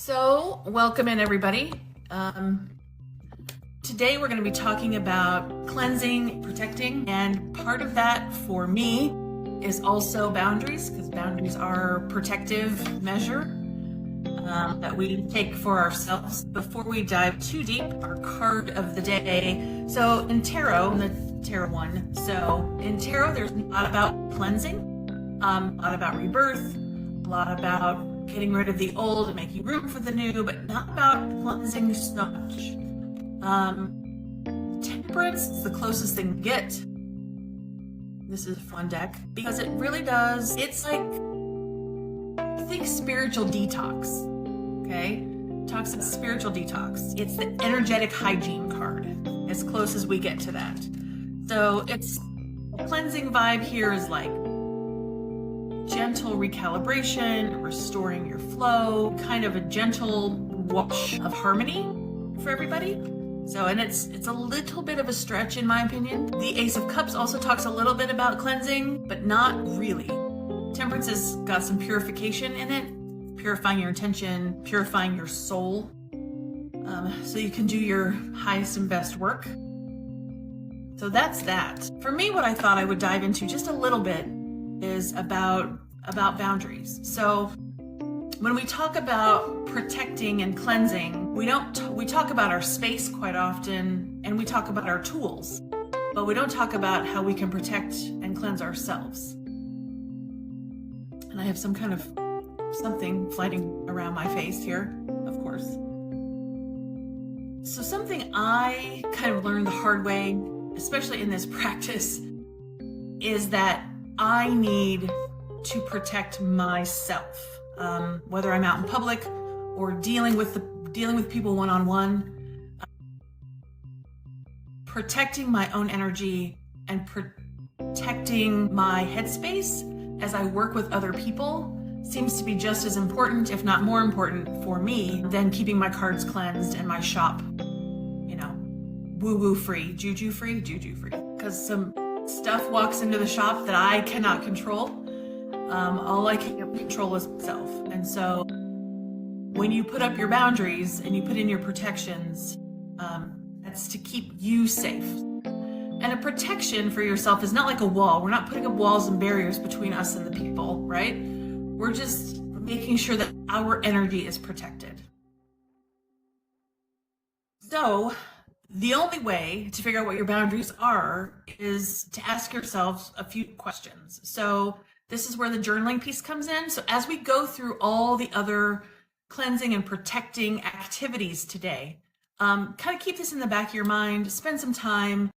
So, welcome in everybody. Today we're going to be talking about cleansing, protecting, and part of that for me is also boundaries, because boundaries are a protective measure that we take for ourselves. Before we dive too deep, our card of the day. So in tarot, in the tarot one, so in tarot there's a lot about cleansing, a lot about rebirth, a lot about getting rid of the old and making room for the new, but not about cleansing so much. Temperance is the closest thing to get. This is a fun deck because it really does. It's like, think spiritual detox. Okay, talks about spiritual detox. It's the energetic hygiene card, as close as we get to that. So it's a cleansing vibe here is like gentle recalibration, restoring your flow, kind of a gentle wash of harmony for everybody. So, and it's a little bit of a stretch in my opinion. The Ace of Cups also talks a little bit about cleansing, but not really. Temperance has got some purification in it, purifying your intention, purifying your soul, so you can do your highest and best work. So that's that. For me, what I thought I would dive into just a little bit is about boundaries. So when we talk about protecting and cleansing, we talk about our space quite often, and we talk about our tools, but we don't talk about how we can protect and cleanse ourselves. And I have some kind of something floating around my face here, of course. So something I kind of learned the hard way, especially in this practice, is that I need to protect myself, whether I'm out in public or dealing with people one-on-one. Protecting my own energy and protecting my headspace as I work with other people seems to be just as important, if not more important for me than keeping my cards cleansed and my shop, woo-woo free, juju free, because some stuff walks into the shop that I cannot control. All I can control is myself. And so when you put up your boundaries and you put in your protections, that's to keep you safe. And a protection for yourself is not like a wall. We're not putting up walls and barriers between us and the people, right? We're just making sure that our energy is protected. So the only way to figure out what your boundaries are is to ask yourself a few questions. So this is where the journaling piece comes in. So as we go through all the other cleansing and protecting activities today, kind of keep this in the back of your mind. Spend some time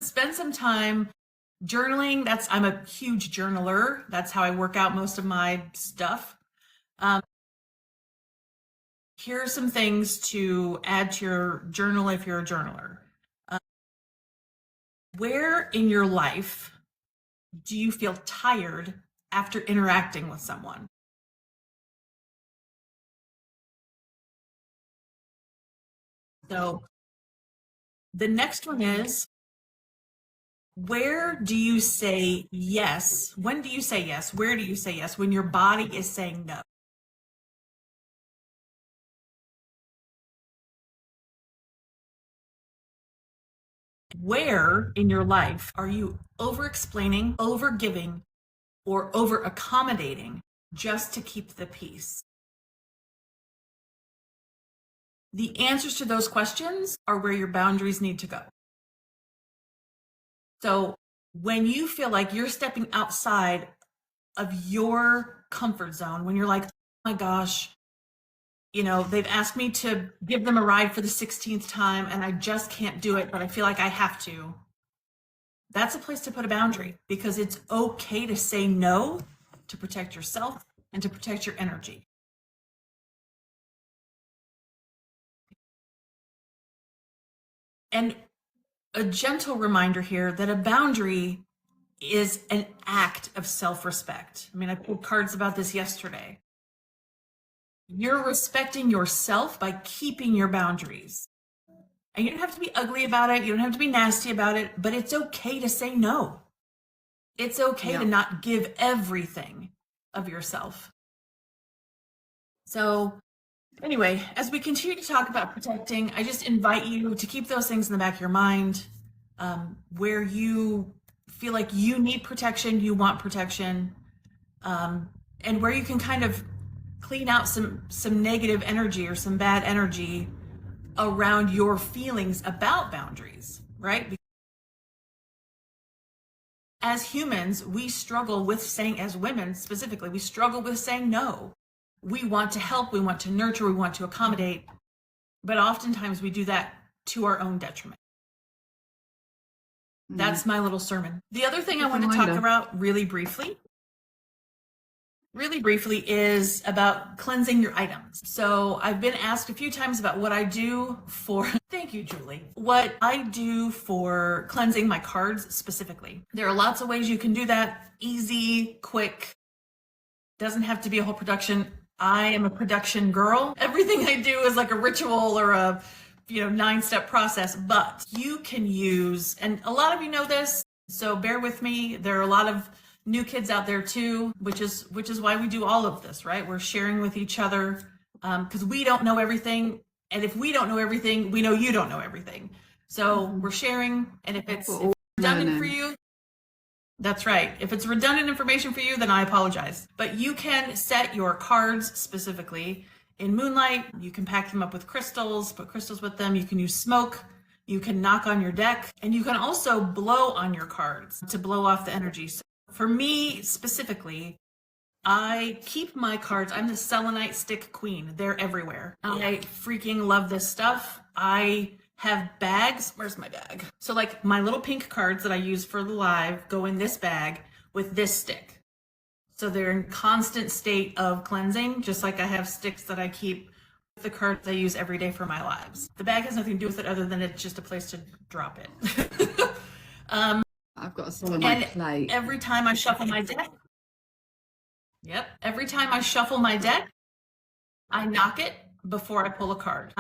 spend some time journaling. I'm a huge journaler. That's how I work out most of my stuff. Here are some things to add to your journal if you're a journaler. Where in your life do you feel tired after interacting with someone? So the next one is, where do you say yes? When do you say yes? Where do you say yes when your body is saying no? Where in your life are you over-explaining, over-giving, or over-accommodating just to keep the peace? The answers to those questions are where your boundaries need to go. So when you feel like you're stepping outside of your comfort zone, when you're like, oh my gosh, they've asked me to give them a ride for the 16th time and I just can't do it, but I feel like I have to. That's a place to put a boundary, because it's okay to say no to protect yourself and to protect your energy. And a gentle reminder here that a boundary is an act of self-respect. I mean, I pulled cards about this yesterday. You're respecting yourself by keeping your boundaries. And you don't have to be ugly about it. You don't have to be nasty about it, but it's okay to say no. It's okay to not give everything of yourself. So anyway, as we continue to talk about protecting, I just invite you to keep those things in the back of your mind, where you feel like you need protection, you want protection, and where you can kind of clean out some negative energy or some bad energy around your feelings about boundaries, right? As humans, we struggle with saying, as women specifically, we struggle with saying no. We want to help, we want to nurture, we want to accommodate, but oftentimes we do that to our own detriment. That's my little sermon. The other thing I want to talk about really briefly is about cleansing your items. So I've been asked a few times about what I do for, thank you, Julie, what I do for cleansing my cards specifically. There are lots of ways you can do that. Easy, quick, doesn't have to be a whole production. I am a production girl. Everything I do is like a ritual or a 9-step process, but you can use, and a lot of you know this, so bear with me. There are a lot of new kids out there too, which is why we do all of this, right? We're sharing with each other, because we don't know everything, and if we don't know everything, we know you don't know everything. So we're sharing, and if it's redundant for you, that's right. If it's redundant information for you, then I apologize. But you can set your cards specifically in moonlight. You can pack them up with crystals, put crystals with them. You can use smoke. You can knock on your deck, and you can also blow on your cards to blow off the energy. So for me specifically, I keep my cards. I'm the selenite stick queen. They're everywhere. I freaking love this stuff. I have bags. Where's my bag? So like my little pink cards that I use for the live go in this bag with this stick. So they're in constant state of cleansing, just like I have sticks that I keep with the cards I use every day for my lives. The bag has nothing to do with it other than it's just a place to drop it. I've got some on my plate. Every time I shuffle my deck, every time I shuffle my deck, I knock it before I pull a card.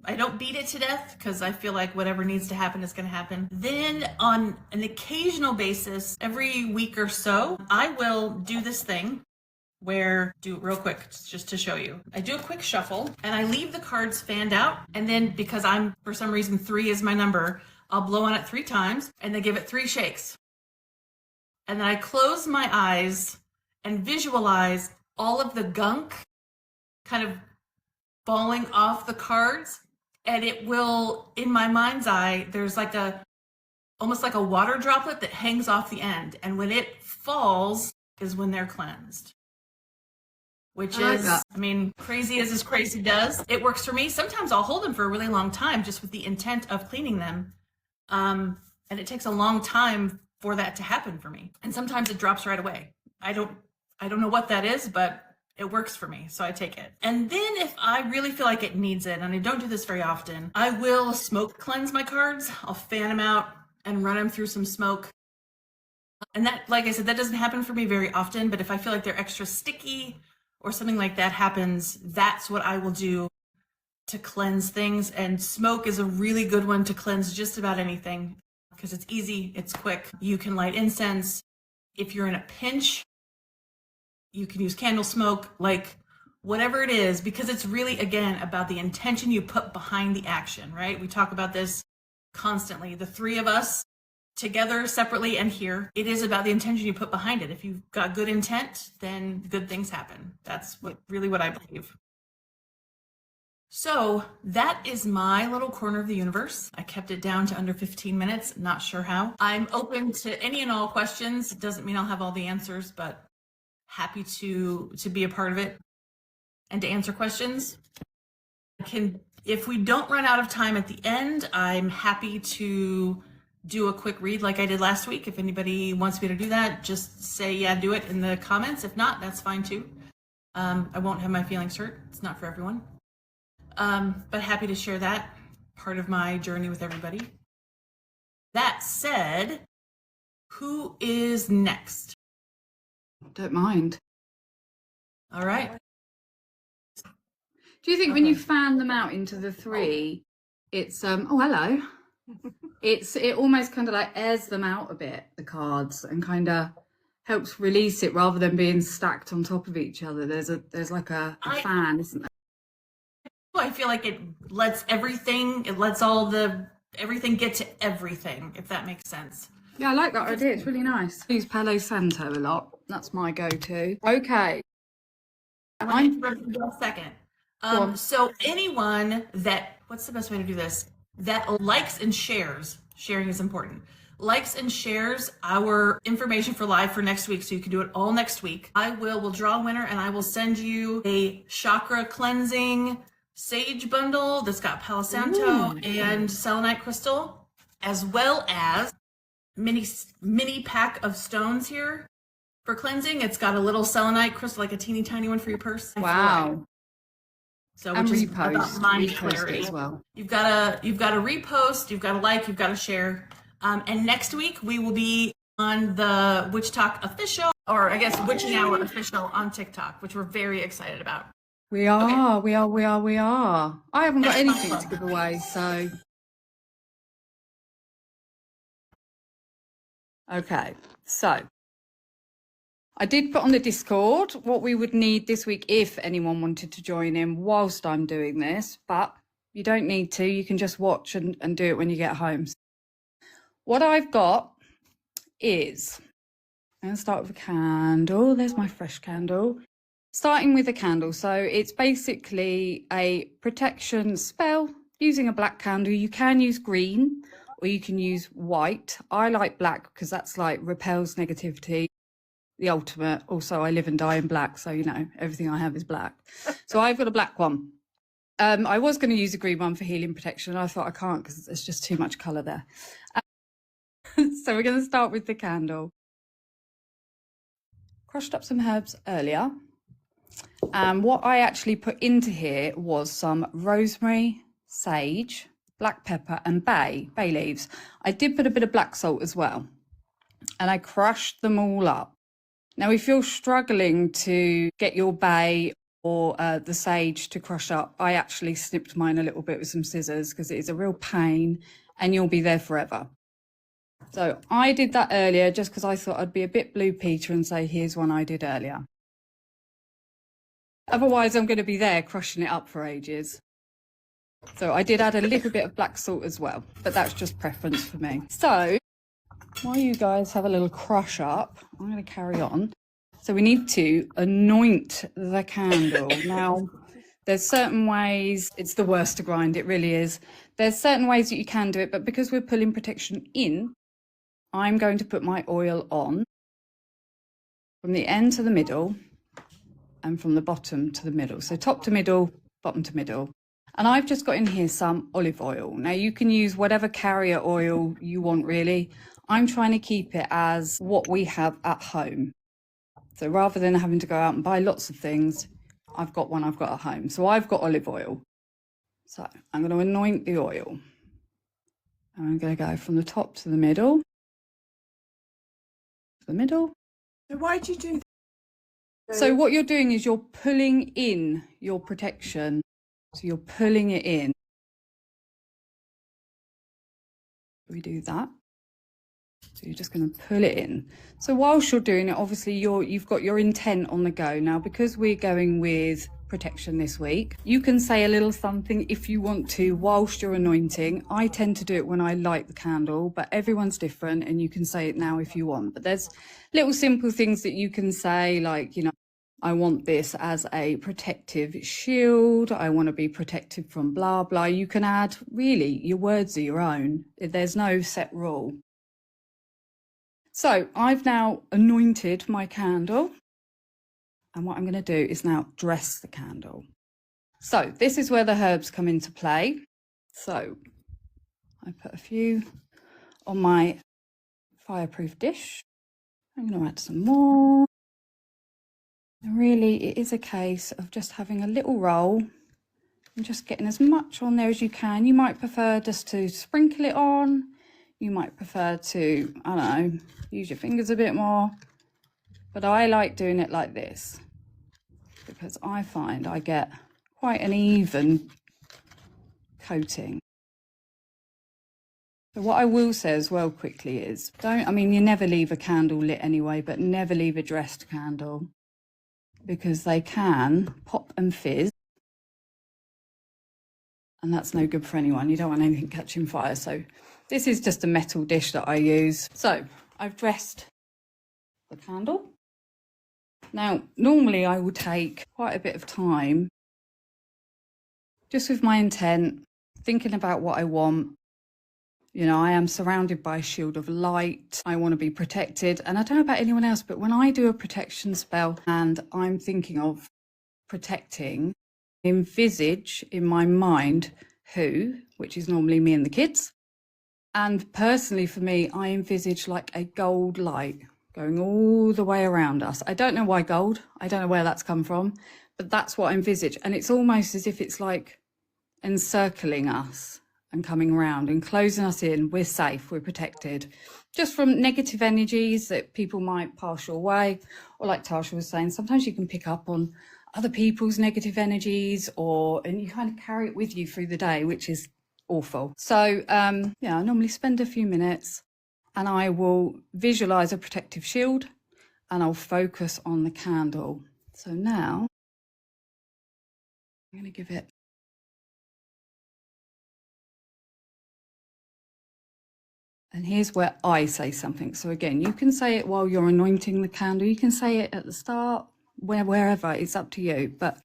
I don't beat it to death because I feel like whatever needs to happen is going to happen. Then on an occasional basis, every week or so, I will do this thing where, do it real quick just to show you. I do a quick shuffle and I leave the cards fanned out. And then because I'm, for some reason, 3 is my number, I'll blow on it 3 times and then give it 3 shakes. And then I close my eyes and visualize all of the gunk kind of falling off the cards. And it will, in my mind's eye, there's like almost like a water droplet that hangs off the end. And when it falls is when they're cleansed. Which is, I mean, crazy as this crazy does. It works for me. Sometimes I'll hold them for a really long time just with the intent of cleaning them. And it takes a long time for that to happen for me. And sometimes it drops right away. I don't know what that is, but it works for me, so I take it. And then if I really feel like it needs it, and I don't do this very often, I will smoke cleanse my cards. I'll fan them out and run them through some smoke. And that, like I said, that doesn't happen for me very often, but if I feel like they're extra sticky or something like that happens, that's what I will do to cleanse things. And smoke is a really good one to cleanse just about anything because it's easy, it's quick. You can light incense. If you're in a pinch, you can use candle smoke, like whatever it is, because it's really, again, about the intention you put behind the action, right? We talk about this constantly. The 3 of us together, separately, and here, it is about the intention you put behind it. If you've got good intent, then good things happen. That's really what I believe. So that is my little corner of the universe. I kept it down to under 15 minutes, not sure how. I'm open to any and all questions. It doesn't mean I'll have all the answers, but happy to be a part of it and to answer questions. If we don't run out of time at the end, I'm happy to do a quick read like I did last week. If anybody wants me to do that, just say, yeah, do it in the comments. If not, that's fine too. I won't have my feelings hurt. It's not for everyone. But happy to share that part of my journey with everybody. That said, who is next? Don't mind. All right. Do you think when you fan them out into the 3, it's oh hello. It almost kind of like airs them out a bit, the cards, and kind of helps release it rather than being stacked on top of each other. There's like a fan, isn't there? I feel like it lets everything get to everything, if that makes sense. Yeah, I like that idea. It's really nice. I use Palo Santo a lot. That's my go-to. Okay. I want to interrupt you a second. So anyone that, what's the best way to do this? That likes and shares, sharing is important, likes and shares our information for live for next week, so you can do it all next week. We'll draw a winner, and I will send you a chakra cleansing sage bundle that's got Palo Santo and selenite crystal, as well as mini pack of stones here for cleansing. It's got a little selenite crystal, like a teeny tiny one for your purse. Wow. So which is about mind clarity as well. You've got to repost, you've got to like, you've got to share. And next week we will be on the Witch Talk official, or I guess Witching Hour official on TikTok, which we're very excited about. We are. I haven't got anything to give away, so. Okay, so I did put on the Discord what we would need this week if anyone wanted to join in whilst I'm doing this, but you don't need to. You can just watch and do it when you get home. What I've got is, I'm going to start with a candle. There's my fresh candle. Starting with a candle. So it's basically a protection spell using a black candle. You can use green or you can use white. I like black because that's like repels negativity, the ultimate. Also, I live and die in black, so you know everything I have is black. So I've got a black one. I was going to use a green one for healing protection. I thought I can't because there's just too much colour there. So we're going to start with the candle. Crushed up some herbs earlier. And what I actually put into here was some rosemary, sage, black pepper and bay leaves. I did put a bit of black salt as well. And I crushed them all up. Now, if you're struggling to get your bay or the sage to crush up, I actually snipped mine a little bit with some scissors because it is a real pain and you'll be there forever. So I did that earlier just because I thought I'd be a bit Blue Peter and say, here's one I did earlier. Otherwise, I'm going to be there crushing it up for ages. So I did add a little bit of black salt as well, but that's just preference for me. So while you guys have a little crush up, I'm going to carry on. So we need to anoint the candle. Now, there's certain ways, it's the worst to grind, it really is. There's certain ways that you can do it, but because we're pulling protection in, I'm going to put my oil on from the end to the middle and from the bottom to the middle. So top to middle, bottom to middle. And I've just got in here some olive oil. Now you can use whatever carrier oil you want really. I'm trying to keep it as what we have at home. So rather than having to go out and buy lots of things, I've got one I've got at home. So I've got olive oil. So I'm going to anoint the oil. And I'm going to go from the top to the middle. To the middle. So why'd you do that? So what you're doing is you're pulling in your protection. So you're pulling it in. We do that. So you're just going to pull it in. So whilst you're doing it, obviously you've got your intent on the go. Now, because we're going with protection this week, you can say a little something if you want to whilst you're anointing. I tend to do it when I light the candle, but everyone's different and you can say it now if you want. But there's little simple things that you can say, like, you know, I want this as a protective shield. I want to be protected from blah, blah. You can add, really, your words are your own. There's no set rule. So I've now anointed my candle. And what I'm going to do is now dress the candle. So this is where the herbs come into play. So I put a few on my fireproof dish. I'm going to add some more. And really, it is a case of just having a little roll and just getting as much on there as you can. You might prefer just to sprinkle it on. You might prefer to, I don't know, use your fingers a bit more. But I like doing it like this because I find I get quite an even coating. So what I will say as well quickly is, you never leave a candle lit anyway, but never leave a dressed candle, because they can pop and fizz, and that's no good for anyone. You don't want anything catching fire. So this is just a metal dish that I use. So I've dressed the candle. Now, normally I would take quite a bit of time just with my intent, thinking about what I want. You know, I am surrounded by a shield of light. I want to be protected. And I don't know about anyone else, but when I do a protection spell and I'm thinking of protecting, envisage in my mind who, which is normally me and the kids. And personally for me, I envisage like a gold light going all the way around us. I don't know why gold. I don't know where that's come from, but that's what I envisage. And it's almost as if it's like encircling us and coming around and closing us in. We're safe, we're protected, just from negative energies that people might pass your way. Or like Tarcia was saying, sometimes you can pick up on other people's negative energies, and you kind of carry it with you through the day, which is awful. So yeah, I normally spend a few minutes and I will visualize a protective shield and I'll focus on the candle. So now I'm going to give it And here's where I say something. So again, you can say it while you're anointing the candle. You can say it at the start, wherever, it's up to you. But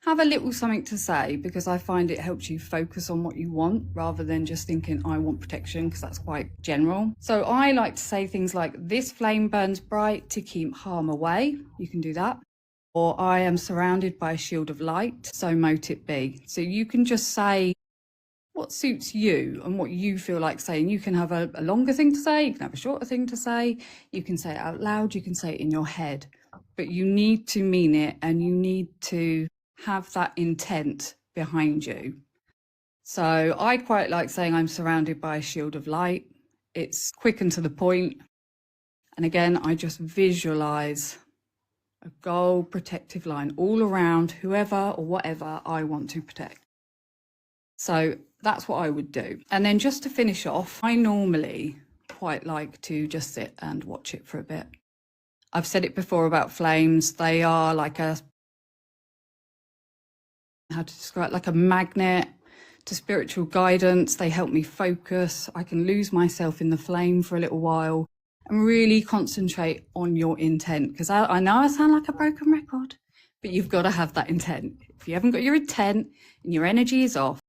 have a little something to say, because I find it helps you focus on what you want rather than just thinking, I want protection, because that's quite general. So I like to say things like, this flame burns bright to keep harm away. You can do that. Or I am surrounded by a shield of light, so mote it be. So you can just say what suits you and what you feel like saying. You can have a longer thing to say, you can have a shorter thing to say, you can say it out loud, you can say it in your head, but you need to mean it and you need to have that intent behind you. So I quite like saying I'm surrounded by a shield of light. It's quick and to the point. And again, I just visualize a gold protective line all around whoever or whatever I want to protect. So that's what I would do. And then just to finish off, I normally quite like to just sit and watch it for a bit. I've said it before about flames. They are like how to describe, like a magnet to spiritual guidance. They help me focus. I can lose myself in the flame for a little while and really concentrate on your intent. Because I know I sound like a broken record, but you've got to have that intent. If you haven't got your intent and your energy is off,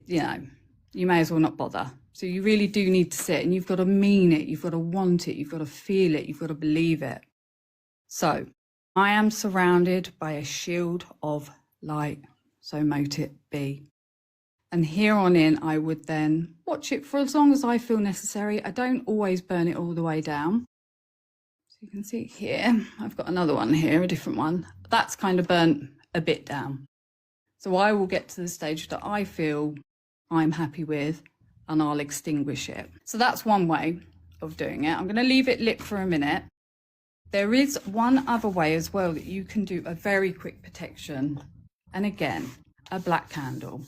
you may as well not bother. So you really do need to sit, and you've got to mean it. You've got to want it. You've got to feel it. You've got to believe it. So I am surrounded by a shield of light. So mote it be. And here on in, I would then watch it for as long as I feel necessary. I don't always burn it all the way down. So you can see here, I've got another one here, a different one. That's kind of burnt a bit down. So I will get to the stage that I feel I'm happy with, and I'll extinguish it. So that's one way of doing it. I'm going to leave it lit for a minute. There is one other way as well that you can do a very quick protection. And again, a black candle.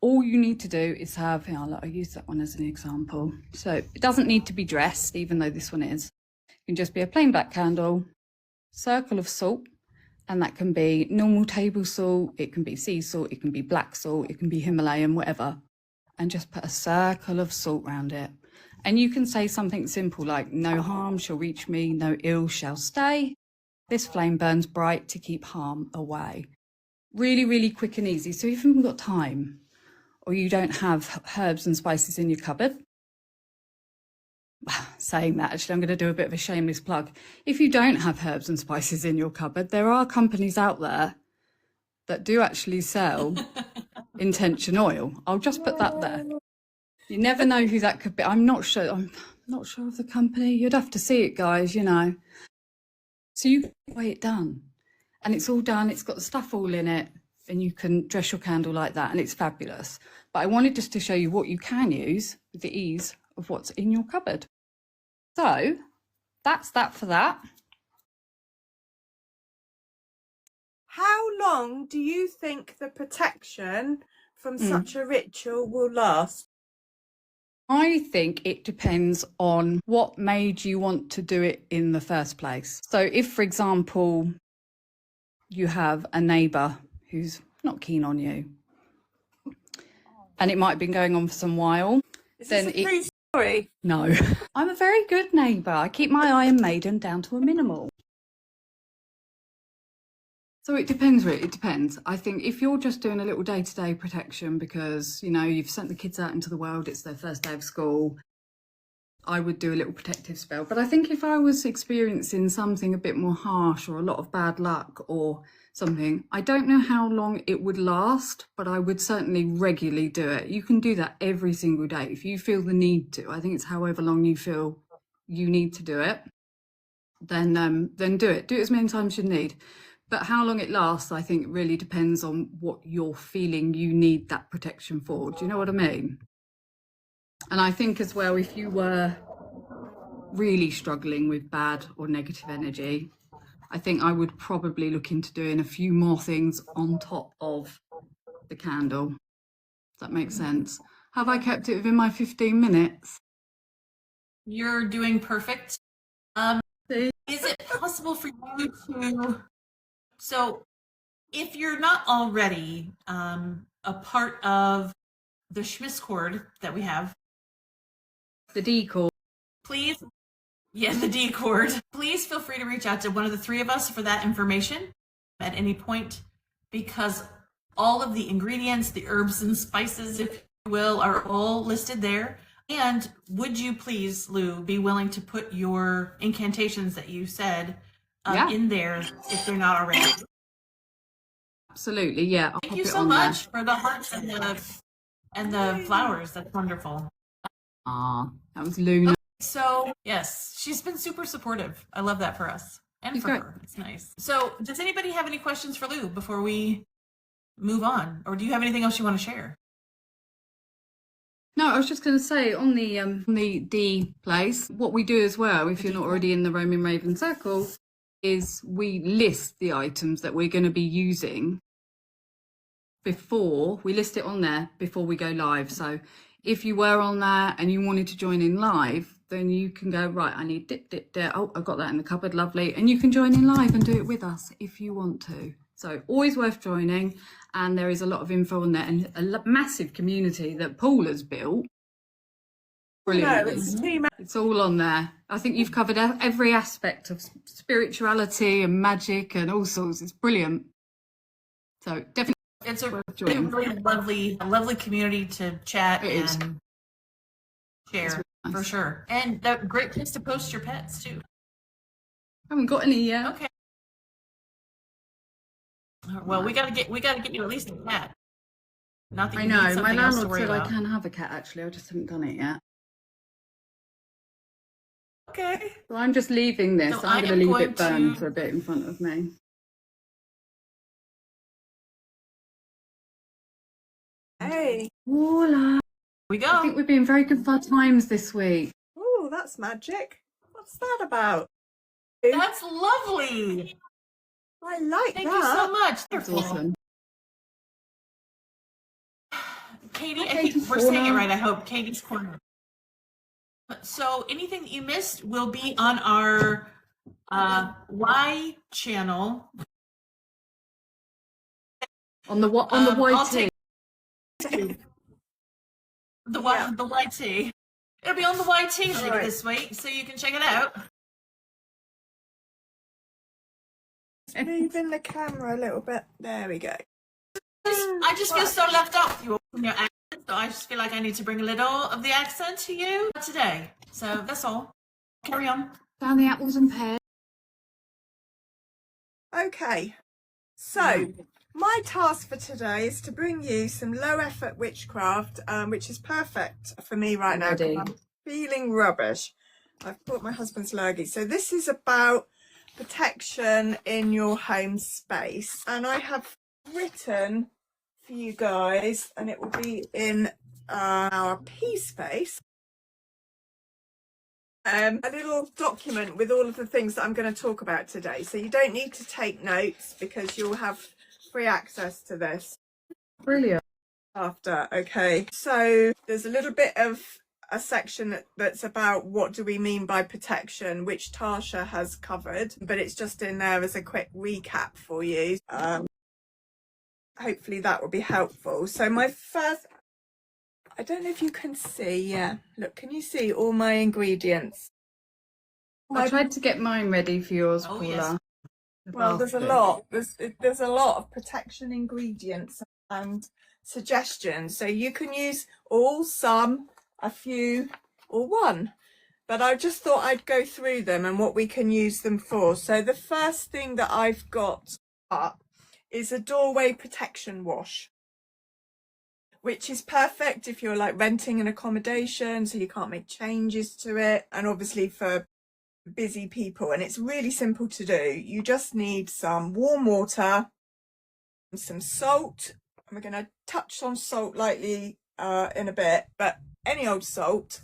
All you need to do is have, I'll use that one as an example. So it doesn't need to be dressed, even though this one is. It can just be a plain black candle, circle of salt, and that can be normal table salt, it can be sea salt, it can be black salt, it can be Himalayan, whatever. And just put a circle of salt around it. And you can say something simple like, no harm shall reach me, no ill shall stay. This flame burns bright to keep harm away. Really, really quick and easy. So if you haven't got time, or you don't have herbs and spices in your cupboard, saying that, actually, I'm going to do a bit of a shameless plug. If you don't have herbs and spices in your cupboard, there are companies out there that do actually sell intention oil. I'll just put that there. You never know who that could be. I'm not sure of the company. You'd have to see it, guys, So you get it done. And it's all done. It's got the stuff all in it. And you can dress your candle like that. And it's fabulous. But I wanted just to show you what you can use with the ease of what's in your cupboard. So that's that for that. How long do you think the protection from such a ritual will last? I think it depends on what made you want to do it in the first place. So if, for example, you have a neighbour who's not keen on you, and it might have been going on for some while, Is then this a true story? No. I'm a very good neighbour. I keep my Iron Maiden down to a minimal. So it depends, really. It depends. I think if you're just doing a little day-to-day protection because, you know, you've sent the kids out into the world, it's their first day of school, I would do a little protective spell. But I think if I was experiencing something a bit more harsh or a lot of bad luck or something, I don't know how long it would last, but I would certainly regularly do it. You can do that every single day if you feel the need to. I think it's however long you feel you need to do it, then do it. Do it as many times as you need. But how long it lasts, I think, really depends on what you're feeling you need that protection for. Do you know what I mean? And I think as well, if you were really struggling with bad or negative energy, I think I would probably look into doing a few more things on top of the candle. Does that make sense? Have I kept it within my 15 minutes? You're doing perfect. Is it possible for you to... So, if you're not already a part of the Schmiscord that we have, The decor. please, the Discord, please feel free to reach out to one of the three of us for that information at any point, because all of the ingredients, the herbs and spices, if you will, are all listed there. And would you please, Lou, be willing to put your incantations that you said in there if they're not already? Absolutely, yeah. I'll Thank pop you it so on much there. for the hearts and the flowers. That's wonderful. Ah, that was Luna. So yes, she's been super supportive. I love that for us and She's for great. her. It's nice. So does anybody have any questions for Lou before we move on, or do you have anything else you want to share? No, I was just going to say on the D place, what we do as well, if you're not already in the Roaming Raven Circle, is we list the items that we're going to be using before we list it on there before we go live. So if you were on there and you wanted to join in live, then you can go, right, I need dip. Oh, I've got that in the cupboard, lovely. And you can join in live and do it with us if you want to. So always worth joining. And there is a lot of info on there and a massive community that Paula's built. Brilliant. No, it's a team. It's all on there. I think you've covered every aspect of spirituality and magic and all sorts. It's brilliant. So definitely. It's a really lovely community to chat and share really nice. For sure. And a great place to post your pets too. I haven't got any yet. Okay. Well, we gotta get you at least a cat. Not that I you know. need My something else to landlord worry said about. I can have a cat actually. I just haven't done it yet. Okay. So I'm just leaving this. So I'm going to leave it burn to... for a bit in front of me. Hey. Voila. We go. I think we've been very good for our times this week. Oh, that's magic. What's that about? That's lovely. I like Thank that. you so much. That's awesome. Katie, Hi, I think Katie's we're saying it Corner. right, I hope. Katie's Corner. So anything that you missed will be on our Y channel. On the what? On the YT. The YT. It'll be on the YT later this week, so you can check it out. Moving the camera a little bit. There we go. I just feel so left off you in your accent, so I just feel like I need to bring a little of the accent to you today. So that's all. Carry on. Down the apples and pears. Okay. So, my task for today is to bring you some low effort witchcraft, which is perfect for me right now. I'm feeling rubbish. I've bought my husband's lurgy. So this is about protection in your home space. And I have written for you guys, and it will be in our P space, a little document with all of the things that I'm going to talk about today. So you don't need to take notes because you'll have free access to this. Brilliant. After. Okay, so there's a little bit of a section that's about what do we mean by protection, which Tarcia has covered, but it's just in there as a quick recap for you. Hopefully that will be helpful. So my first, I don't know if you can see, yeah, look, can you see all my ingredients? I tried to get mine ready for yours, Oh, Paula. yes. Well, there's a lot. There's a lot of protection ingredients and suggestions. So you can use all, some, a few, or one. But I just thought I'd go through them and what we can use them for. So the first thing that I've got up is a doorway protection wash, which is perfect if you're like renting an accommodation, so you can't make changes to it. And obviously for busy people, and it's really simple to do. You just need some warm water, some salt. We're going to touch on salt lightly in a bit, but any old salt,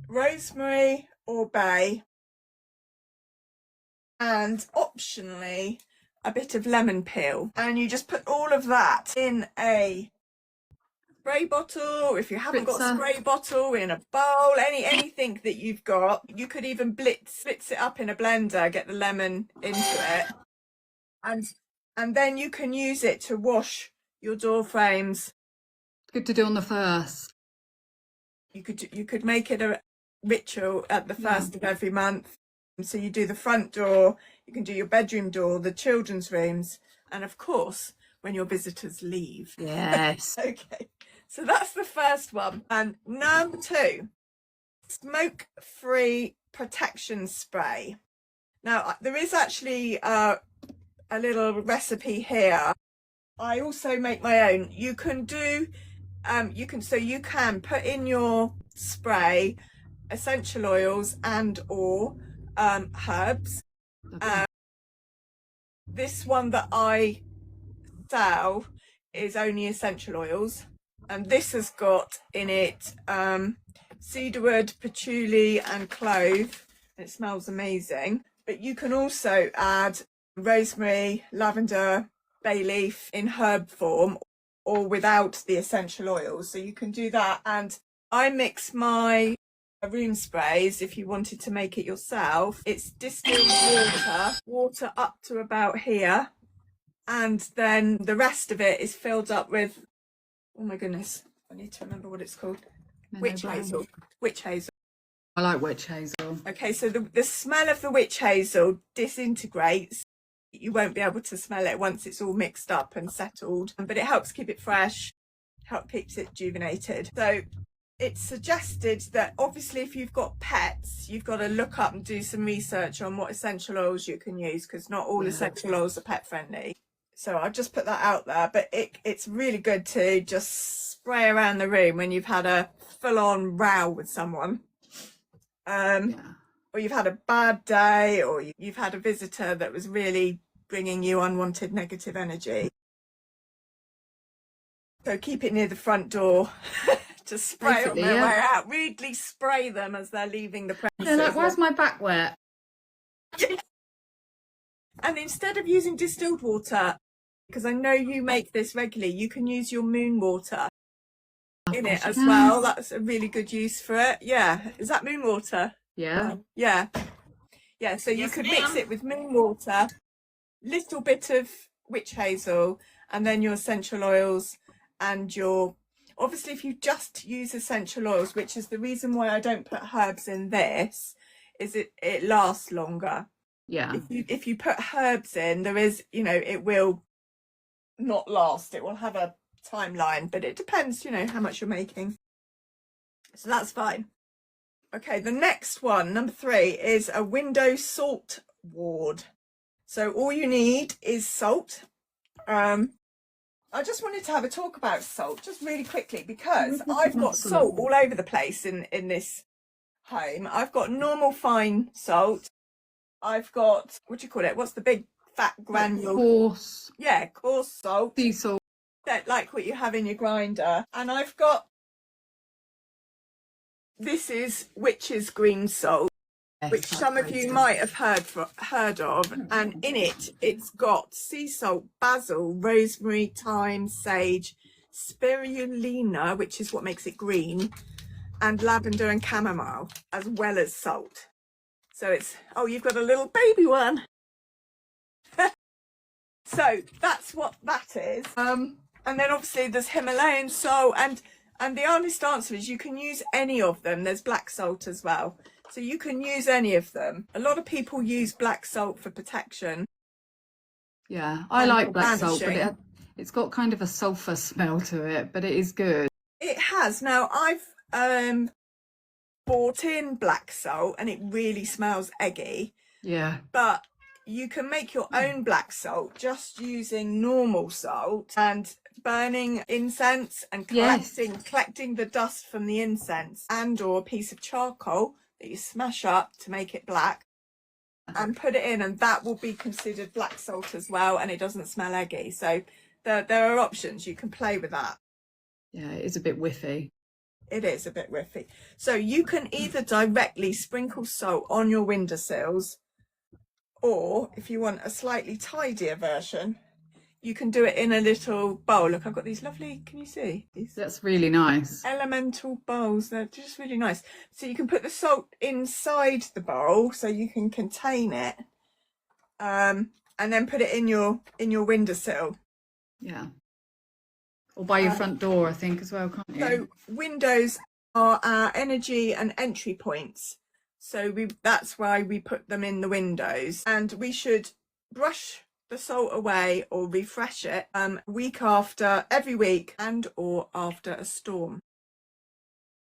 rosemary or bay, and optionally a bit of lemon peel. And you just put all of that in a spray bottle. If you haven't got a spray bottle, in a bowl, anything that you've got. You could even blitz it up in a blender, get the lemon into it, and then you can use it to wash your door frames. Good to do on the first. You could make it a ritual at the first of every month. So you do the front door, you can do your bedroom door, the children's rooms, and of course when your visitors leave. Yes. Okay, so that's the first one. And number 2, smoke-free protection spray. Now there is actually a little recipe here. I also make my own. You can do you can put in your spray essential oils and or herbs. This one that I sell is only essential oils, and this has got in it cedarwood, patchouli and clove. It smells amazing. But you can also add rosemary, lavender, bay leaf in herb form or without the essential oils, so you can do that. And I mix my room sprays, if you wanted to make it yourself, it's distilled water up to about here, and then the rest of it is filled up with, oh my goodness, I need to remember what it's called. Witch hazel. I like witch hazel. Okay, so the smell of the witch hazel disintegrates. You won't be able to smell it once it's all mixed up and settled, but it helps keep it fresh, keeps it rejuvenated. So it's suggested that obviously if you've got pets, you've got to look up and do some research on what essential oils you can use, because not all essential oils are pet friendly. So I've just put that out there, but it's really good to just spray around the room when you've had a full-on row with someone, or you've had a bad day, or you've had a visitor that was really bringing you unwanted negative energy. So keep it near the front door. To spray on their way out. Rudely spray them as they're leaving the premises. They're like, why's my back wet? And instead of using distilled water, because I know you make this regularly, you can use your moon water in it as well. That's a really good use for it. Yeah. Is that moon water? Yeah. Yeah. Yeah. So you could mix it with moon water, little bit of witch hazel, and then your essential oils and your... Obviously, if you just use essential oils, which is the reason why I don't put herbs in this, is it lasts longer. Yeah. If you put herbs in, there is, it will not last. It will have a timeline, but it depends, how much you're making. So that's fine. Okay, the next one, number 3, is a window salt ward. So all you need is salt. I just wanted to have a talk about salt just really quickly, because I've got salt all over the place in this home. I've got normal fine salt. I've got, what do you call it? What's the big fat granule? Coarse. Yeah, coarse salt. Sea salt. Like what you have in your grinder. And I've got, this is witch's green salt, which some of you might have heard of, and in it's got sea salt, basil, rosemary, thyme, sage, spirulina, which is what makes it green, and lavender and chamomile, as well as salt. So it's, oh, you've got a little baby one. So that's what that is. And then obviously there's Himalayan salt, and the honest answer is you can use any of them. There's black salt as well. So you can use any of them. A lot of people use black salt for protection. Yeah, I like black salt, but banishing. it's got kind of a sulphur smell to it, but it is good. It has. Now I've bought in black salt and it really smells eggy. Yeah. But you can make your own black salt just using normal salt and burning incense and collecting the dust from the incense, and or a piece of charcoal that you smash up to make it black and put it in, and that will be considered black salt as well, and it doesn't smell eggy. So there are options. You can play with that. Yeah, it is a bit whiffy. It is a bit whiffy. So you can either directly sprinkle salt on your windowsills, or if you want a slightly tidier version, you can do it in a little bowl. Look, I've got these lovely, can you see? These That's really nice. elemental bowls. They're just really nice. So you can put the salt inside the bowl so you can contain it, and then put it in your windowsill. Yeah. Or by your front door, I think, as well, can't you? So windows are our energy and entry points. So that's why we put them in the windows, and we should brush the salt away or refresh it every week and or after a storm.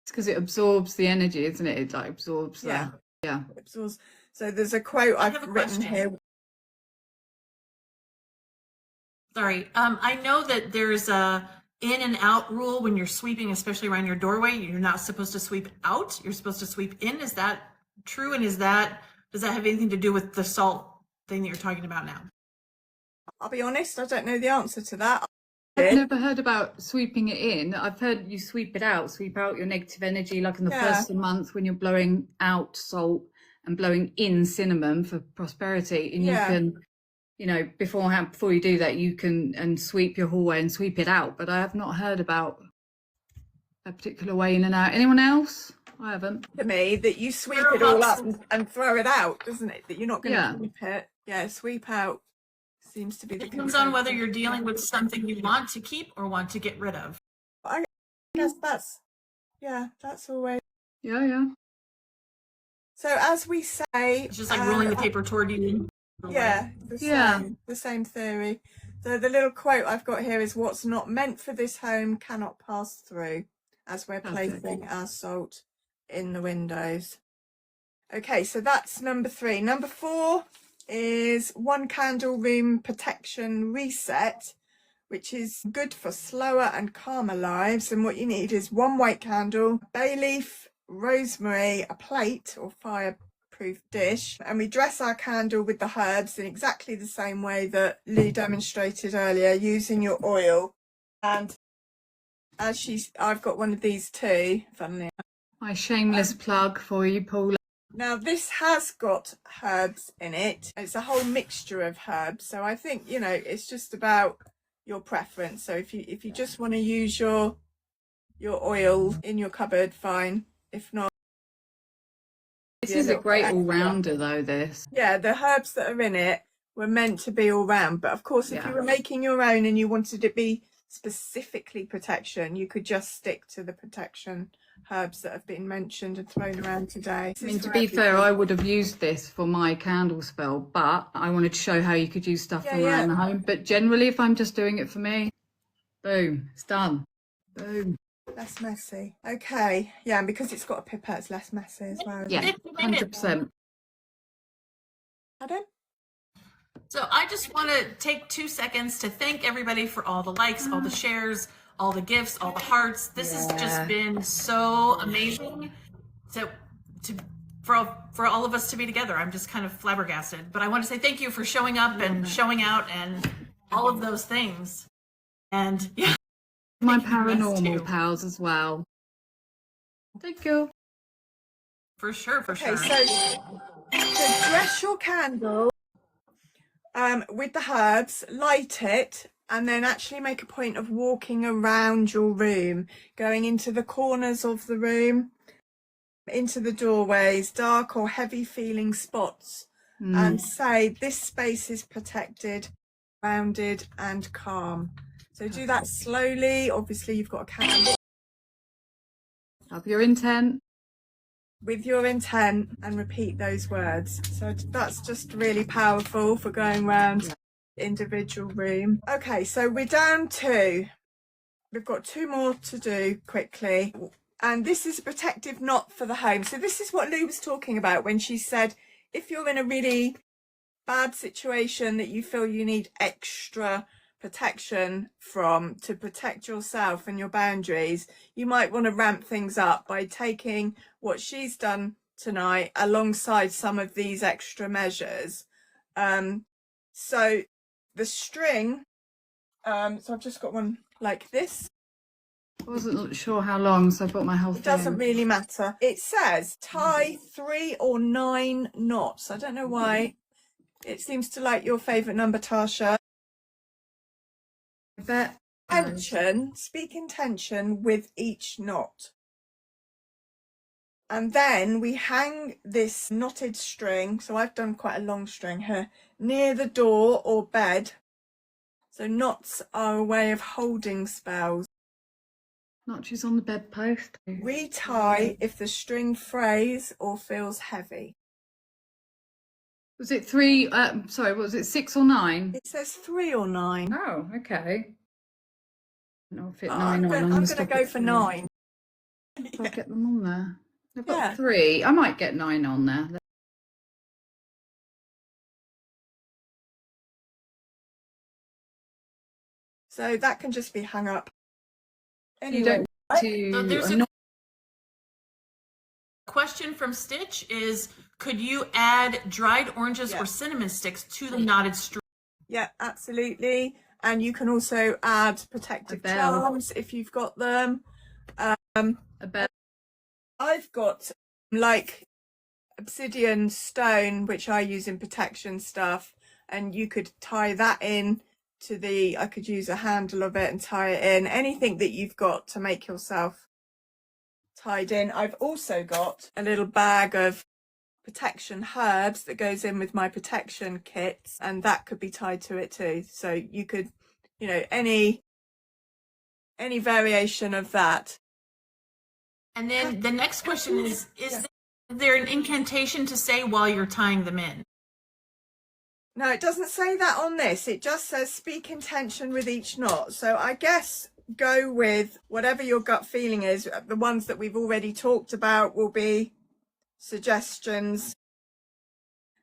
It's because it absorbs the energy, isn't it? It like absorbs Yeah. Yeah. It absorbs. So there's a quote I've have a written question. here. Sorry. I know that there's a in and out rule when you're sweeping, especially around your doorway. You're not supposed to sweep out. You're supposed to sweep in. Is that true? And does that have anything to do with the salt thing that you're talking about now? I'll be honest, I don't know the answer to that. I've never heard about sweeping it in. I've heard you sweep it out, sweep out your negative energy, like in the first of the month when you're blowing out salt and blowing in cinnamon for prosperity. And you can, you know, before you do that, you can and sweep your hallway and sweep it out. But I have not heard about a particular way in and out. Anyone else? I haven't. To me, that you sweep it all up and throw it out, doesn't it? That you're not going to sweep it. Yeah, sweep out seems to be the Depends on whether you're dealing with something you want to keep or want to get rid of. I guess that's always. Yeah. So as we say, It's just like rolling the paper toward you. The same theory. So the little quote I've got here is, "What's not meant for this home cannot pass through," as we're placing our salt in the windows. Okay, so that's number 3. Number 4 is 1 candle room protection reset, which is good for slower and calmer lives. And what you need is 1 white candle, bay leaf, rosemary, a plate or fireproof dish, and we dress our candle with the herbs in exactly the same way that Lee demonstrated earlier, using your oil. And I've got one of these too, funnily enough. My shameless plug for you, Paula. Now this has got herbs in it. It's a whole mixture of herbs. So I think, you know, it's just about your preference. So if you just want to use your oil in your cupboard, fine. If not, this is a great all-rounder though, this. Yeah, the herbs that are in it were meant to be all round. But of course, if you were making your own and you wanted it to be specifically protection, you could just stick to the protection herbs that have been mentioned and thrown around today. I mean, to be fair, I would have used this for my candle spell, but I wanted to show how you could use stuff from around the home. But generally, if I'm just doing it for me, boom, it's done. Boom. Less messy. Okay, yeah, and because it's got a pipette, it's less messy as well. Yeah, 100%. Pardon? So I just want to take 2 seconds to thank everybody for all the likes, all the shares, all the gifts, all the hearts. This has just been so amazing for all of us to be together. I'm just kind of flabbergasted. But I want to say thank you for showing up and showing out and all of those things. And yeah, my paranormal pals as well. Thank you. For sure. So dress your candle with the herbs, light it, and then actually make a point of walking around your room, going into the corners of the room, into the doorways, dark or heavy feeling spots, and say this space is protected, grounded and calm. So do that slowly. Obviously you've got a candle. Have your intent. With your intent, and repeat those words. So that's just really powerful for going around individual room. Okay, so we've got 2 more to do quickly, and this is a protective knot for the home. So this is what Lou was talking about when she said if you're in a really bad situation that you feel you need extra protection from to protect yourself and your boundaries, you might want to ramp things up by taking what she's done tonight alongside some of these extra measures. So the string, so I've just got one like this. I wasn't sure how long, so I bought my whole thing. It doesn't really matter. It says tie 3 or 9 knots. I don't know why. It seems to like your favourite number, Tarcia. I bet. Speak intention with each knot. And then we hang this knotted string, so I've done quite a long string here, near the door or bed. So knots are a way of holding spells. Notches on the bedpost. Retie if the string frays or feels heavy. Was it 3? Sorry, what was it? 6 or 9? It says 3 or 9. Oh, okay. I'll fit 9 I'm on. going to go for 9. If I get them on there. I've got Yeah. 3. I might get 9 on there. So that can just be hung up. Anyway, You don't need So there's to. a question from Stitch is, could you add dried oranges or cinnamon sticks to the knotted string? Yeah, absolutely. And you can also add protective charms if you've got them. A bell. I've got like obsidian stone, which I use in protection stuff, and you could tie that in to I could use a handle of it and tie it in. Anything that you've got to make yourself tied in. I've also got a little bag of protection herbs that goes in with my protection kits, and that could be tied to it too. So you could, you know, any variation of that. And then the next question is there an incantation to say while you're tying them in? No, it doesn't say that on this. It just says speak intention with each knot. So I guess go with whatever your gut feeling is. The ones that we've already talked about will be suggestions.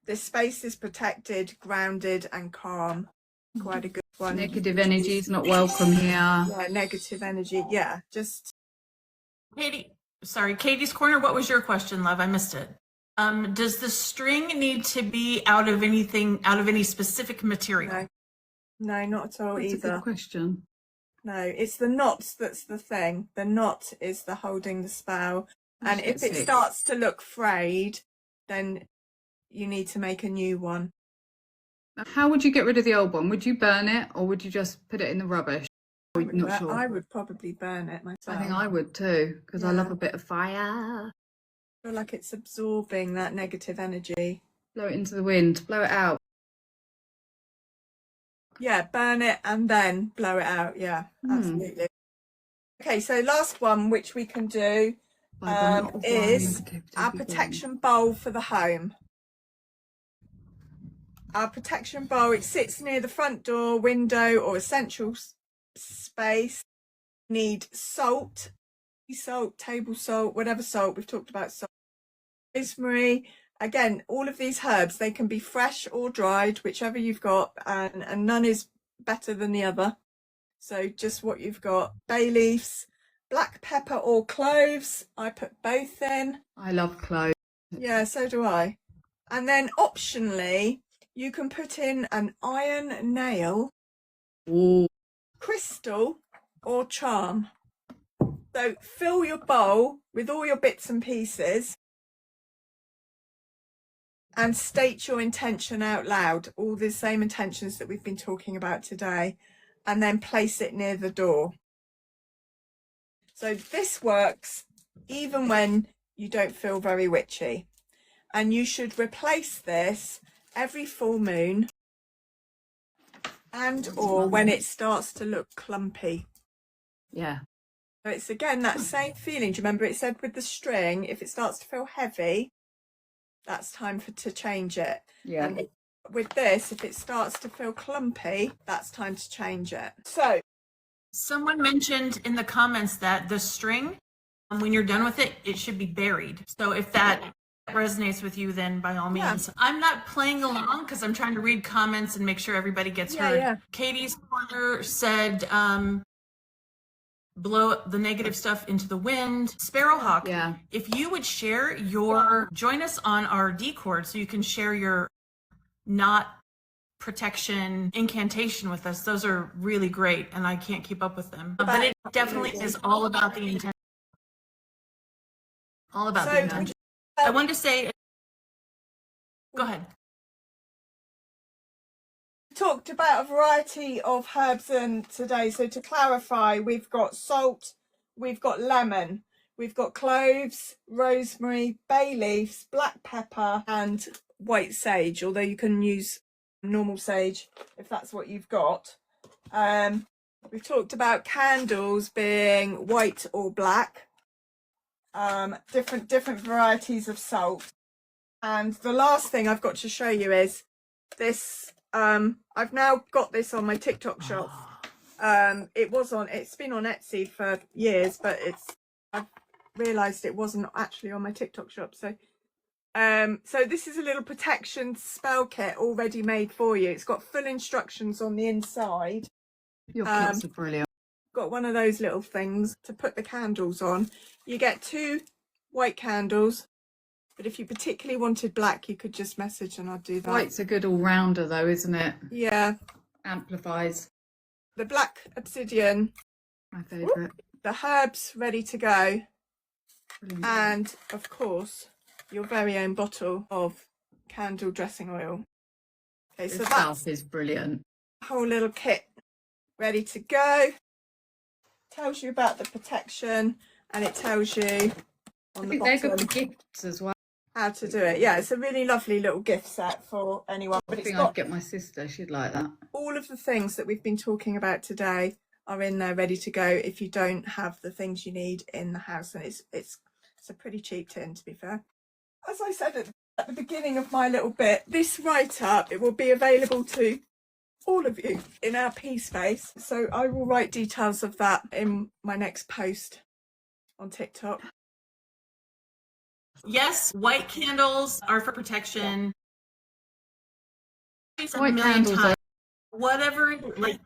This space is protected, grounded and calm. Quite a good one. Negative energy is not welcome here. Yeah, negative energy. Yeah, just... Katie's Corner, what was your question, love? I missed it. Does the string need to be out of any specific material? No, not at all. That's either. A good question. No, it's the knots that's the thing. The knot is the holding the spell. And if it starts to look frayed, then you need to make a new one. How would you get rid of the old one? Would you burn it, or would you just put it in the rubbish? Not sure. I would probably burn it myself. I think I would too, because I love a bit of fire. I feel like it's absorbing that negative energy. Blow it into the wind. Blow it out. Yeah, burn it and then blow it out. Yeah, absolutely. Okay, so last one, which we can do, is our protection bowl for the home. Our protection bowl, it sits near the front door, window or essential space. Need salt, table salt, whatever salt. We've talked about salt. Rosemary. Again, all of these herbs, they can be fresh or dried, whichever you've got, and none is better than the other. So just what you've got. Bay leaves, black pepper or cloves. I put both in. I love cloves. Yeah, so do I. And then optionally, you can put in an iron nail, crystal or charm. So fill your bowl with all your bits and pieces and state your intention out loud, all the same intentions that we've been talking about today. and then place it near the door. So this works even when you don't feel very witchy. And you should replace this every full moon and or when it starts to look clumpy. Yeah. So it's again that same feeling. Do you remember it said with the string, if it starts to feel heavy, that's time to change it. Yeah. And with this, if it starts to feel clumpy, that's time to change it. So someone mentioned in the comments that the string, when you're done with it, it should be buried. So if that resonates with you, then by all means. I'm not playing along because I'm trying to read comments and make sure everybody gets heard. Yeah. Katie's Corner said, blow the negative stuff into the wind. Sparrowhawk, if you would share your, join us on our Discord so you can share your knot protection incantation with us. Those are really great and I can't keep up with them. But it definitely is all about the intent. All about the intent. I wanted to say, go ahead. We talked about a variety of herbs today. So to clarify, we've got salt, we've got lemon, we've got cloves, rosemary, bay leaves, black pepper and white sage, although you can use normal sage if that's what you've got. We've talked about candles being white or black. Different varieties of salt, and the last thing I've got to show you is this. I've now got this on my TikTok shop. It's been on Etsy for years, but I've realized it wasn't actually on my TikTok shop. So this is a little protection spell kit already made for you. It's got full instructions on the inside. Your kits are brilliant. Got one of those little things to put the candles on. You get 2 white candles, but if you particularly wanted black, you could just message and I'd do that. White's a good all-rounder though, isn't it? Yeah. Amplifies. The black obsidian. My favourite. The herbs ready to go. Brilliant. And, of course, your very own bottle of candle dressing oil. Okay, so that is brilliant. Whole little kit ready to go. Tells you about the protection and it tells you on the bottom they're good for gifts as well. How to do it. Yeah, it's a really lovely little gift set for anyone. But I think I'd get my sister, she'd like that. All of the things that we've been talking about today are in there ready to go if you don't have the things you need in the house, and it's a pretty cheap tin, to be fair. As I said at the beginning of my little bit, this write-up, it will be available to all of you in our P space, so I will write details of that in my next post on TikTok. Yes, white candles are for protection. White candles whatever, like,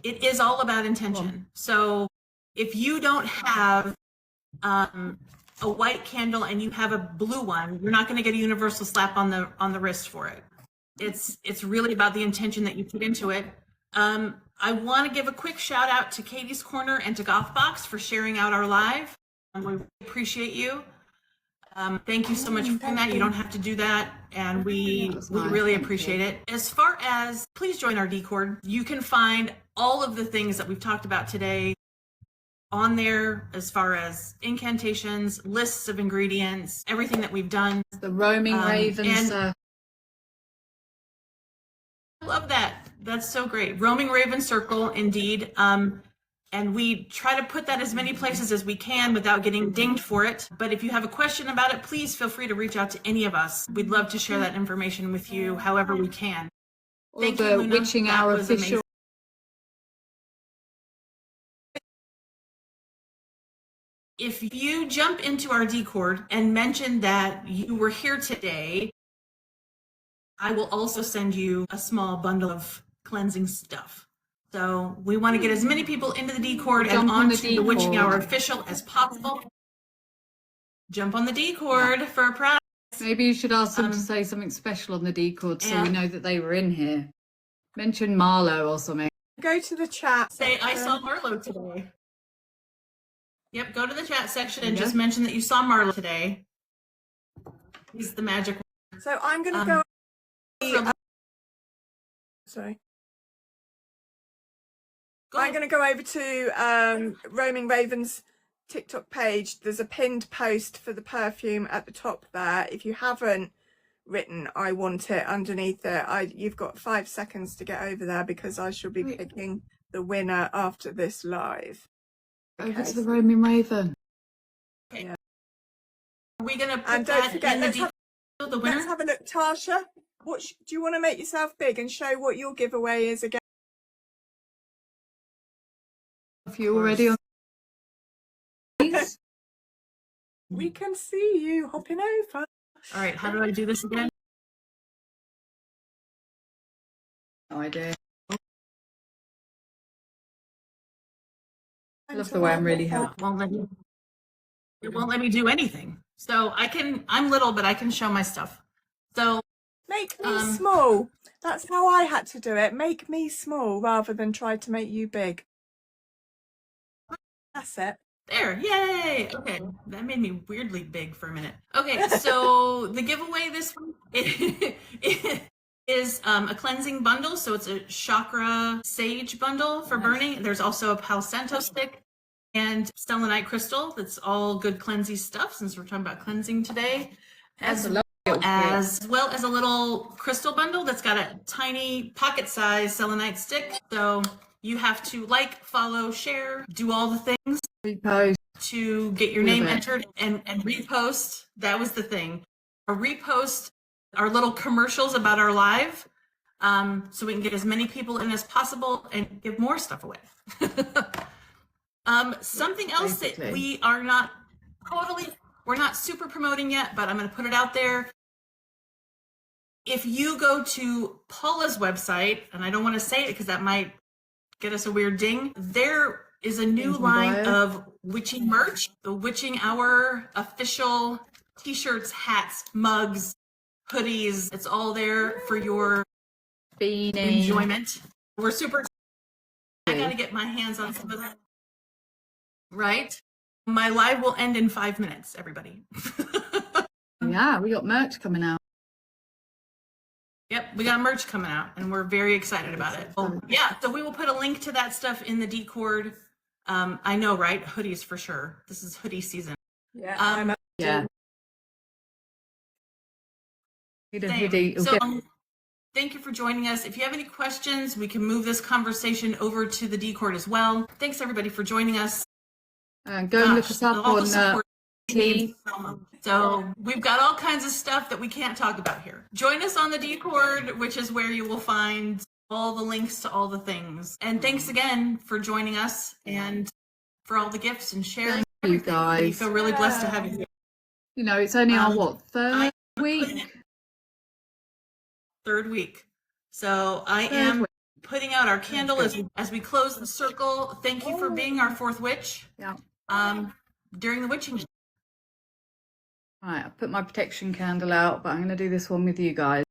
it is all about intention. So if you don't have a white candle and you have a blue one, you're not going to get a universal slap on the wrist for it. It's really about the intention that you put into it. I want to give a quick shout out to Katie's Corner and to Gothbox for sharing out our live. We appreciate you. Thank you so much for doing that. You don't have to do that, and we really appreciate it. As far as, please join our Discord. You can find all of the things that we've talked about today on there, as far as incantations, lists of ingredients, everything that we've done. The roaming ravens. I love that. That's so great. Roaming Raven Circle, indeed. And we try to put that as many places as we can without getting dinged for it. But if you have a question about it, please feel free to reach out to any of us. We'd love to share that information with you however we can. Thank you, Luna. Witching Hour official. If you jump into our Discord and mention that you were here today, I will also send you a small bundle of cleansing stuff. So we want to get as many people into the Discord and onto the Witching Hour official as possible. Jump on the Discord for a prize. Maybe you should ask them to say something special on the Discord so we know that they were in here. Mention Marlowe or something. Go to the chat. Say, I saw Marlowe today. Yep, go to the chat section and just mention that you saw Marlowe today. He's the magic one. So I'm going to go... Sorry. I'm going to go over to Roaming Raven's TikTok page. There's a pinned post for the perfume at the top there. If you haven't written "I want it" underneath it, you've got 5 seconds to get over there, because I shall be picking the winner after this live. Over to the Roaming Raven. Okay. Yeah. Are we going to put and don't that forget, in the winner? Let's have a look. Tarcia, do you want to make yourself big and show what your giveaway is again? If you're already on, we can see you hopping over. All right, how do I do this again? no idea. I love the way I'm really helpful. It won't let me do anything. So I'm little, but I can show my stuff. So make me small. That's how I had to do it. Make me small rather than try to make you big. That's it. There, yay! Okay, that made me weirdly big for a minute. Okay, so the giveaway this week is a cleansing bundle. So it's a chakra sage bundle for burning. There's also a Palo Santo stick and selenite crystal. That's all good cleansing stuff, since we're talking about cleansing today. As well as a little crystal bundle that's got a tiny pocket-sized selenite stick. So you have to like, follow, share, do all the things. Repost. To get your name entered and repost. That was the thing. Or repost our little commercials about our live, so we can get as many people in as possible and give more stuff away. Something else that we're not super promoting yet, but I'm going to put it out there. If you go to Paula's website, and I don't want to say it because that might get us a weird ding, there is a new line of witching merch. The Witching Hour official t-shirts, hats, mugs, hoodies. It's all there for your enjoyment. We're super. I gotta get my hands on some of that. Right? My live will end in 5 minutes, everybody. Yeah, we got merch coming out. Yep, we got merch coming out, and we're very excited about it. Yeah, so we will put a link to that stuff in the Discord. I know, right? Hoodies for sure. This is hoodie season. Yeah. Yeah. So thank you for joining us. If you have any questions, we can move this conversation over to the Discord as well. Thanks everybody for joining us. Go and look us up on team. So we've got all kinds of stuff that we can't talk about here. Join us on the Discord, which is where you will find all the links to all the things. And thanks again for joining us and for all the gifts and sharing. Thank you guys. We feel really blessed to have you here. You know, it's only our third week? Third week. So I am putting out our candle as we close the circle. Thank you for being our fourth witch. Yeah. During the witching. Right, I put my protection candle out, but I'm going to do this one with you guys.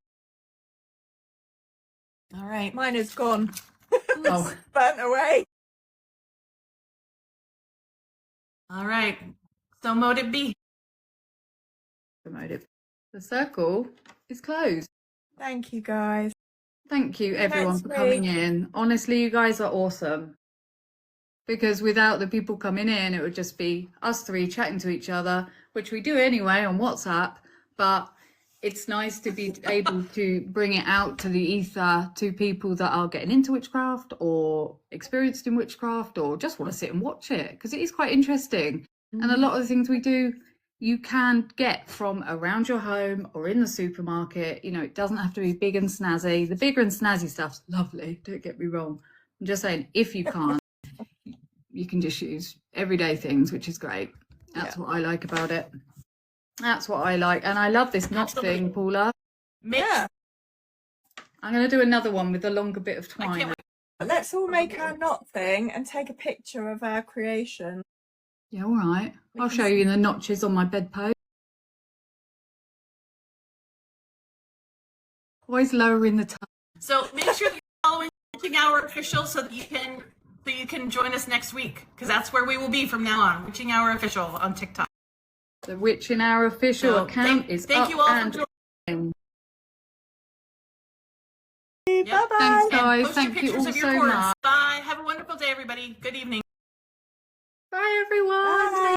All right. Mine is gone. Oh. Burnt away. All right. So motive B. The motive. The circle is closed. Thank you, guys. Thank you, everyone, for coming in. Honestly, you guys are awesome. Because without the people coming in, it would just be us three chatting to each other, which we do anyway on WhatsApp. But it's nice to be able to bring it out to the ether to people that are getting into witchcraft or experienced in witchcraft or just want to sit and watch it, because it is quite interesting. And a lot of the things we do, you can get from around your home or in the supermarket. You know, it doesn't have to be big and snazzy. The bigger and snazzy stuff's lovely, don't get me wrong. I'm just saying, if you can't, you can just use everyday things, which is great. That's what I like about it. That's what I like. And I love this knot thing, Paula. Yeah. I'm going to do another one with a longer bit of twine. Let's all make our knot thing and take a picture of our creation. Yeah, all right. I'll show you the notches on my bedpost. Always lowering the time. So make sure that you're following Witching Hour Official so that you can join us next week, because that's where we will be from now on. Witching Hour Official on TikTok. The Witching Hour Official account is up. Thank you all for joining. Bye-bye. Thanks, And guys. post your Thank you pictures all of your so cords. much. Bye. Have a wonderful day, everybody. Good evening. Bye, everyone. Bye.